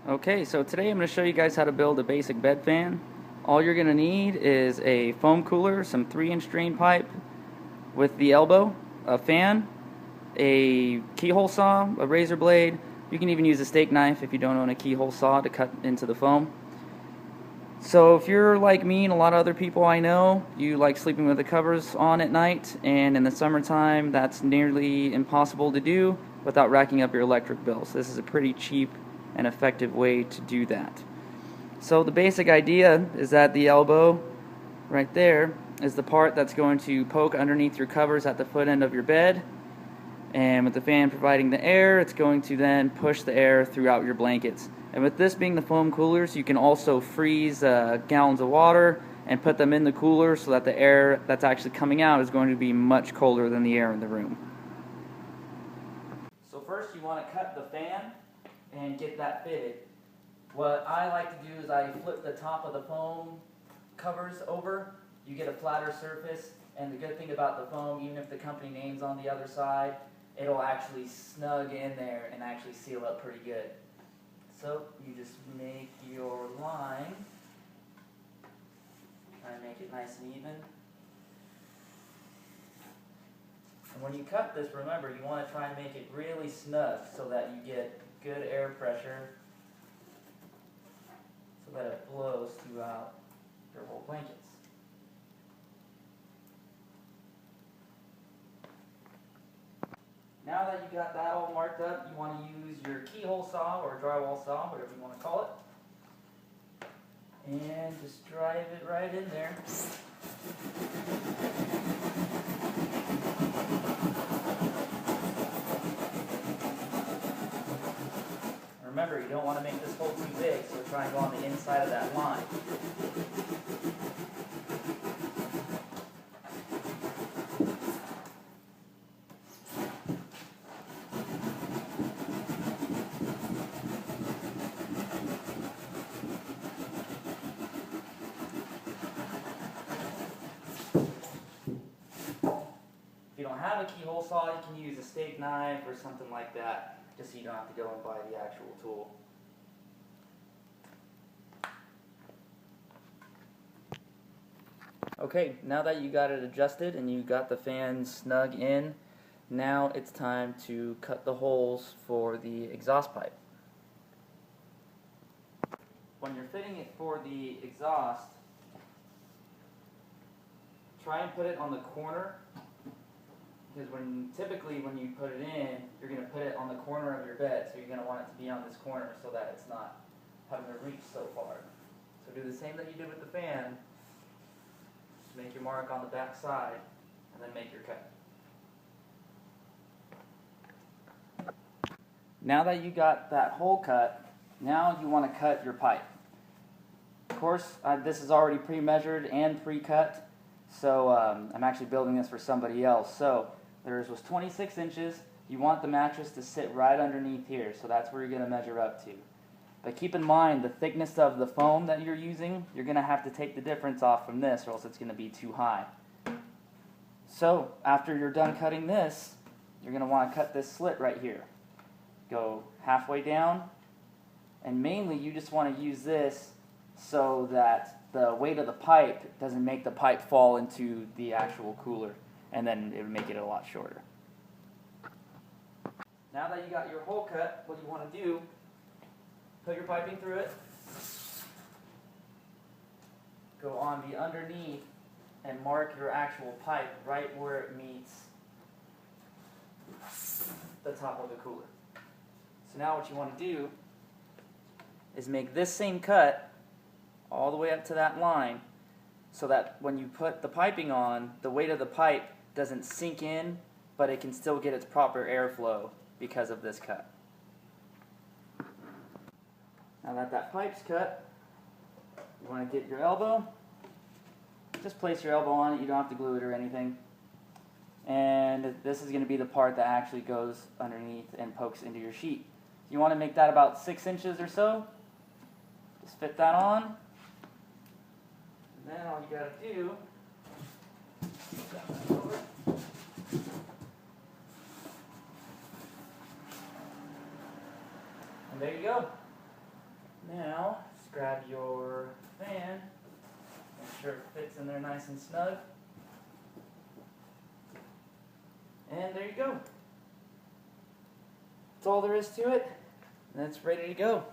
Okay, so today I'm going to show you guys how to build a basic bed fan. All you're going to need is a foam cooler, some 3-inch drain pipe with the elbow, a fan, a keyhole saw, a razor blade. You can even use a steak knife if you don't own a keyhole saw to cut into the foam. So if you're like me and a lot of other people I know, you like sleeping with the covers on at night, and in the summertime that's nearly impossible to do without racking up your electric bills. This is a pretty cheap and effective way to do that. So the basic idea is that the elbow right there is the part that's going to poke underneath your covers at the foot end of your bed, and with the fan providing the air, it's going to then push the air throughout your blankets. And with this being the foam coolers, you can also freeze gallons of water and put them in the cooler so that the air that's actually coming out is going to be much colder than the air in the room. So first you want to cut the fan and get that fitted. What I like to do is I flip the top of the foam covers over. You get a flatter surface, and the good thing about the foam, even if the company name's on the other side, it'll actually snug in there and actually seal up pretty good. So you just make your line, try and make it nice and even. And when you cut this, remember, you want to try and make it really snug so that you get good air pressure so that it blows throughout your whole blankets. Now that you got that all marked up, you want to use your keyhole saw or drywall saw, whatever you want to call it, and just drive it right in there. Remember, you don't want to make this hole too big, so try and go on the inside of that line. If you don't have a keyhole saw, you can use a steak knife or something like that, just so you don't have to go and buy the actual tool. Okay, now that you got it adjusted and you got the fan snug in, now it's time to cut the holes for the exhaust pipe. When you're fitting it for the exhaust, try and put it on the corner, because typically when you put it in, you're going to put it on the corner of your bed, so you're going to want it to be on this corner so that it's not having to reach so far. So do the same that you did with the fan. Just make your mark on the back side and then make your cut. Now that you got that hole cut, now you want to cut your pipe. Of course, this is already pre-measured and pre-cut, so I'm actually building this for somebody else. So theirs was 26 inches. You want the mattress to sit right underneath here, so that's where you're going to measure up to. But keep in mind the thickness of the foam that you're using. You're going to have to take the difference off from this, or else it's going to be too high. So after you're done cutting this, you're going to want to cut this slit right here. Go halfway down, and mainly you just want to use this so that the weight of the pipe doesn't make the pipe fall into the actual cooler, and then it would make it a lot shorter. Now that you got your hole cut, what you want to do, put your piping through it, go on the underneath and mark your actual pipe right where it meets the top of the cooler. So now what you want to do is make this same cut all the way up to that line, so that when you put the piping on, the weight of the pipe doesn't sink in, but it can still get its proper airflow because of this cut. Now that that pipe's cut, you want to get your elbow. Just place your elbow on it, you don't have to glue it or anything. And this is going to be the part that actually goes underneath and pokes into your sheet. You want to make that about 6 inches or so. Just fit that on. And then all you got to do, and there you go. Now, just grab your fan, make sure it fits in there nice and snug. And there you go. That's all there is to it. And it's ready to go.